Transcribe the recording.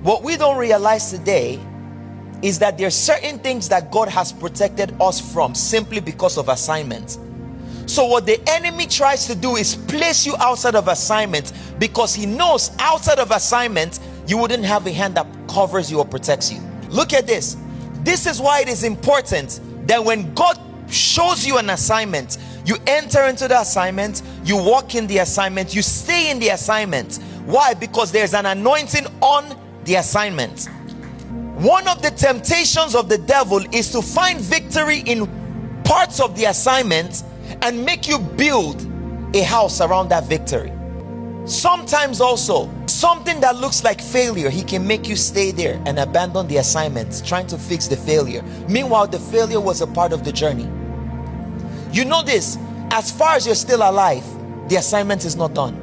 What we don't realize today is that there are certain things that God has protected us from simply because of assignment. So what the enemy tries to do is place you outside of assignment, because he knows outside of assignment you wouldn't have a hand that covers you or protects you. Look at this. This is why it is important that when God shows you an assignment, you enter into the assignment, you walk in the assignment, you stay in the assignment. Why? Because there's an anointing on the assignment. One of the temptations of the devil is to find victory in parts of the assignment and make you build a house around that victory. Sometimes also, something that looks like failure, he can make you stay there and abandon the assignment, trying to fix the failure. Meanwhile, the failure was a part of the journey. You know this, as far as you're still alive, the assignment is not done.